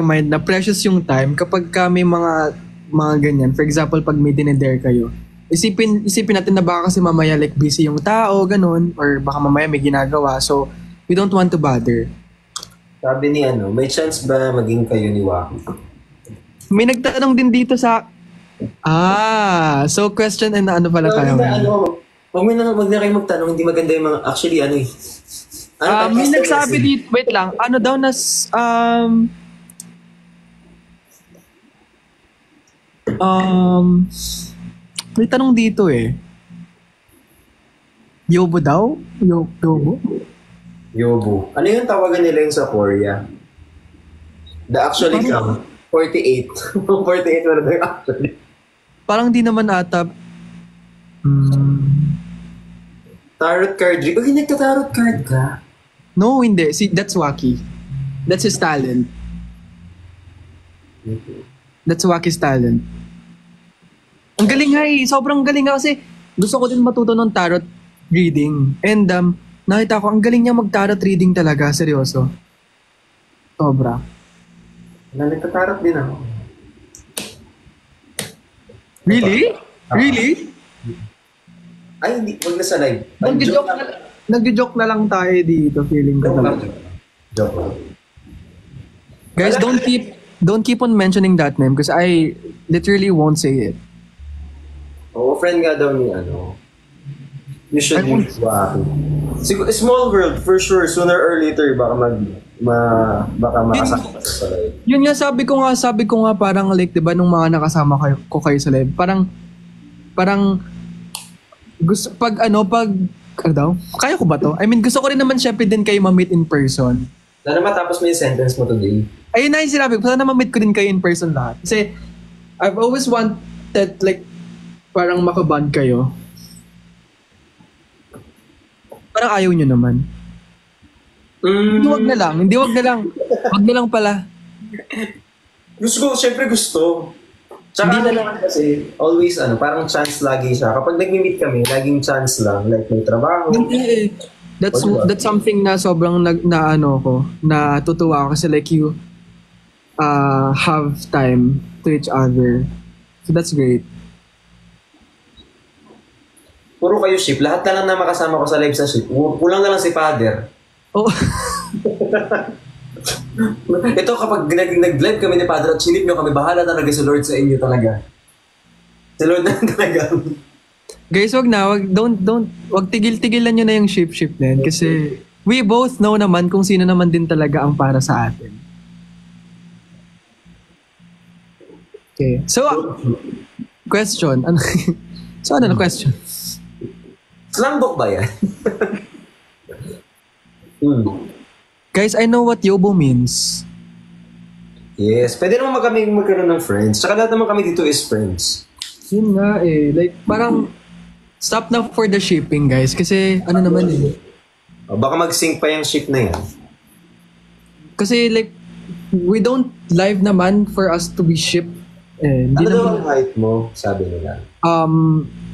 mind na precious yung time kapag ka may mga ganyan. For example, pag may dinedare kayo, isipin natin na baka kasi mamaya like busy yung tao, ganun, or baka mamaya may ginagawa. So, we don't want to bother. Sabi ni may chance ba maging kayo ni Waki? May nagtanong din dito sa... so question and ano pala tayo? Wag na kayo magtanong, hindi maganda yung mga... Actually, may nagsabi dito, wait lang, ano daw nas... may tanong dito eh. Yobo daw? Yobo? Yobo. Ano yung tawagan nila yung sa Korea? The actually count. 48. 48 wala daw actually. Parang di naman ata. Tarot card. Uy, nagta-tarot card ka? No, hindi. See, that's Waki. That's his talent. That's Waki's talent. Ang galing nga eh. Sobrang galing nga kasi gusto ko din matuto ng tarot reading. And nakita ko, ang galing niya mag-tarot reading talaga. Seryoso. Sobra. Nagta-tarot din ako. Really? Really? Ay, hindi. Huwag na sa live. Nagjo-joke na lang tayo dito. Feeling ko talaga. Joke lang. Guys, don't keep on mentioning that name because I literally won't say it. Oo, friend nga daw ni Usually, Waki. Small world, for sure. Sooner or later, baka makasama sa live. Yun nga, sabi ko nga parang like, 'di ba nung mga nakasama ko kayo sa live, parang gusto pag ano daw? Kaya ko ba to? I mean, gusto ko rin naman syempre din kayo ma-meet in person. Sana matapos mo yung sentence mo today. Ayun na yung sinabi ko, sana ma-meet ko din kayo in person lahat. Kasi I've always wanted like parang makaband kayo. Parang ayaw nyo naman. Hindi wag na lang. Wag na lang pala. Syempre gusto. Tsaka na lang kasi, always parang chance lagi siya. Kapag nag-meet kami, laging chance lang. Like may trabaho. Hindi. That's something na sobrang natutuwa ako kasi like you have time to each other. So that's great. Puro kayo ship. Lahat na lang na makasama ko sa live sa ship. Kulang na lang si Father. Oh. Ito kapag nag-live kami ni Father at sinip nyo kami, bahala talaga si Lord sa inyo talaga. Si Lord na talaga. Guys, wag tigil-tigilan nyo na yung ship na yan kasi we both know naman kung sino naman din talaga ang para sa atin. Okay. So, question. Ano na question? Slambok ba yan? Guys, I know what yobo means. Yes, pwede naman kami magkaroon ng friends. Tsaka lahat naman kami dito is friends. Yun nga eh. Like, parang stop na for the shipping, guys. Kasi, naman eh. Baka mag-sync pa yung ship na yan. Kasi, like, we don't live naman for us to be shipped. Ano daw ang height mo, sabi nila?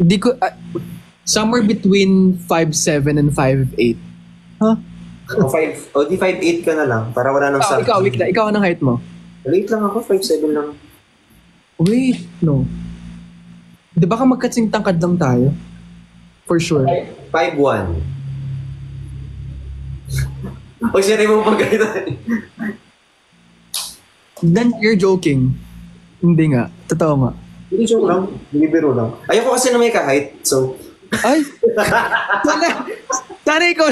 Di ko... somewhere between 5'7 and 5'8. Huh? Di 5'8 ka na lang. Para wala nang sabi. Ikaw anong height mo? Late lang ako, 5'7 lang. Wait, no. Di ba ka magkatsing tangkad lang tayo? For sure. 5'1". Huwag siya rin mo pagkaitan. Then you're joking. Hindi nga. Totoo nga. Hindi joke lang. Hindi biro lang. Ayoko kasi na may ka-height. So... Ay! Sana ikaw...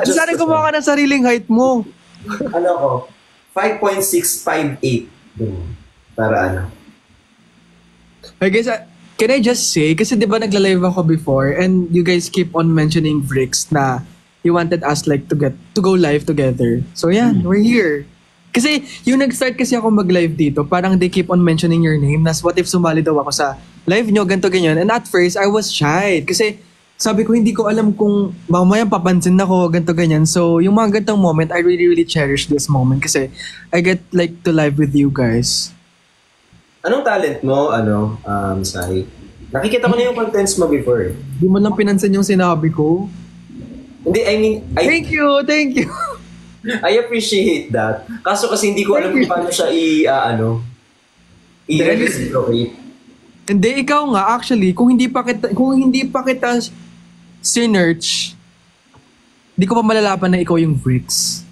Sana kumuha ka ng sariling height mo. Ano ko? 5.6, 5'8". Para I guess, can I just say, kasi di ba nagla-live ako before and you guys keep on mentioning Vrix na you wanted us like to go live together. So yan, we're here. Kasi yung nag-start kasi ako mag-live dito, parang they keep on mentioning your name. Nas what if sumali daw ako sa live nyo, ganito, ganyan. And at first, I was shy. Kasi sabi ko, hindi ko alam kung mamaya papansin ako, ganito, ganyan. So yung mga ganitong moment, I really, really cherish this moment. Kasi I get like to live with you guys. Anong talent mo, Sai? Nakikita ko na yung contents mo before. Di mo lang pinansin yung sinabi ko. Hindi, Thank you! I appreciate that. Kaso kasi hindi ko alam kung paano siya i-reciprocate. Hindi, ikaw nga, actually, kung hindi pa kita sinerch, di ko pa malalaman na ikaw yung Bricks.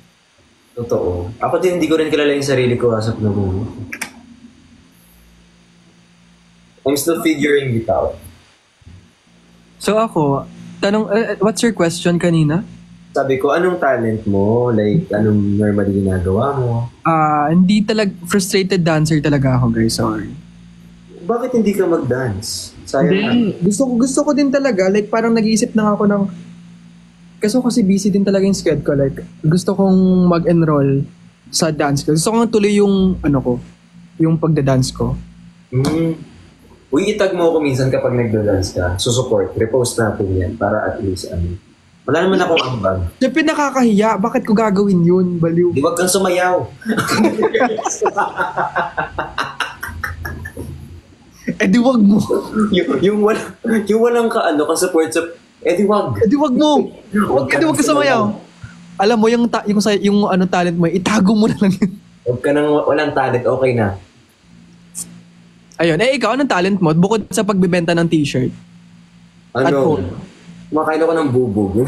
Totoo. Ako din, hindi ko rin kilala yung sarili ko as of the moment. I'm still figuring it out. So ako, what's your question kanina? Sabi ko, anong talent mo? Like, anong normally ginagawa mo? Hindi frustrated dancer talaga ako, guys. Sorry. Bakit hindi ka mag-dance? Sayang. Hindi. Gusto ko din talaga. Like, parang nag-iisip na ako ng... Kasi busy din talaga yung schedule ko. Like, gusto kong mag-enroll sa dance ko. Gusto kong tuloy yung, yung pagda-dance ko. Uy, itag mo ako minsan kapag nagda-dance ka. Susupport. Repost natin yan para at least, wala naman akong ambag. Siyempre nakakahiya. Bakit ko gagawin yun? Baliw. Di wag kang sumayaw. Di wag mo. yung walang ka-support sa... di wag. Di wag mo. Wag ka sumayaw. Alam mo, yung talent mo, itago mo na lang yun. Huwag ka nang walang talent, okay na. Ayun. Ikaw, anong talent mo? Bukod sa pagbibenta ng t-shirt. At phone. Kumakain ako ng bubog.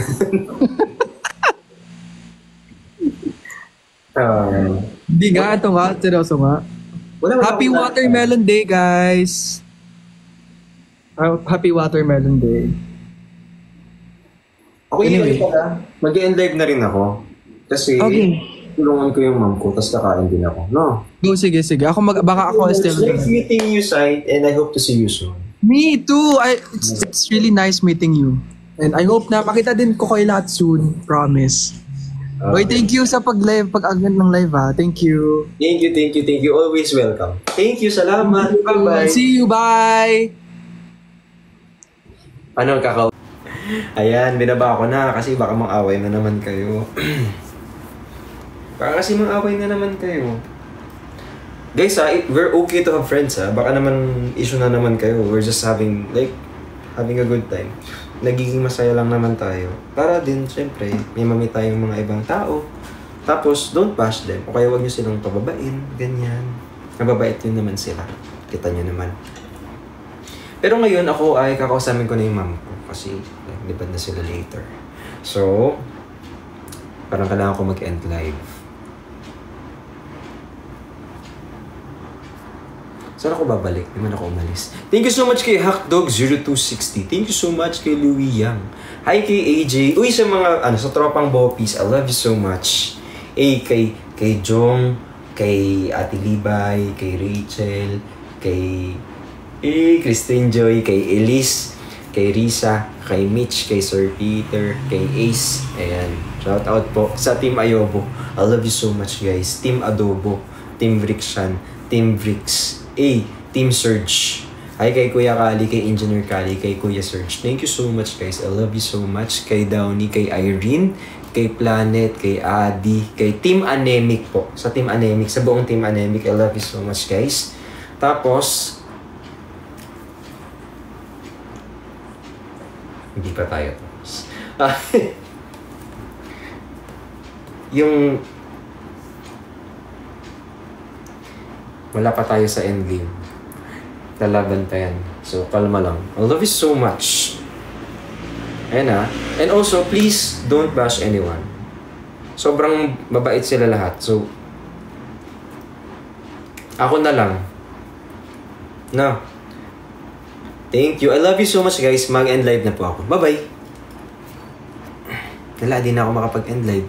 Hindi nga, ito nga. Seryoso nga. Happy Watermelon Day, guys. Happy Watermelon Day. Ako anyway. Mag-end live na rin ako. Kasi tulungan ko yung mom ko, tapos kakain din ako. No? Go, sige. Baka ako still... Nice meeting you, Sai, and I hope to see you soon. Me too. It's really nice meeting you. And I hope na makita din ko kayo lahat soon. Promise. Okay. Thank you sa pag-agad ng live ha. Thank you. Thank you. Always welcome. Thank you. Salamat. Bye-bye. See you. Bye. Ayan, binaba ko na kasi baka mang-away na naman kayo. Guys we're okay to have friends Baka naman issue na naman kayo. We're just having a good time. Nagiging masaya lang naman tayo. Para din, syempre, may mamit tayong mga ibang tao. Tapos, don't bash them. O kaya huwag nyo silang pababain. Ganyan. Nababait yun naman sila. Kita nyo naman. Pero ngayon, ako ay kakausapin ko na yung mom ko. Kasi, lipad na sila later. So, parang kailangan ko mag-end live. Saan ako babalik? Di man ako umalis. Thank you so much kay Hackdog0260. Thank you so much kay Louie Yang. Hi kay AJ. Uy, sa mga, sa tropang Bopis, I love you so much. Kay Jong, kay Ate Libay, kay Rachel, kay Christine Joy, kay Elise, kay Risa, kay Mitch, kay Sir Peter, kay Ace. Ayan. Shout out po sa Team Ayobo. I love you so much, guys. Team Adobo, Team Vrikshan, Team Vrix, Team Surge. Hi kay Kuya Kali, kay Engineer Kali, kay Kuya Surge. Thank you so much, guys. I love you so much. Kay Downey, kay Irene, kay Planet, kay Adi, kay Team Anemic po. Sa Team Anemic, sa buong Team Anemic, I love you so much, guys. Tapos, hindi pa tayo tapos. Wala pa tayo sa endgame. Lalaban tayo. So, kalma lang. I love you so much. Ayan And also, please, don't bash anyone. Sobrang mabait sila lahat. So, ako na lang. No. Thank you. I love you so much, guys. Mag-end live na po ako. Bye-bye. Wala, di na ako makapag-end live.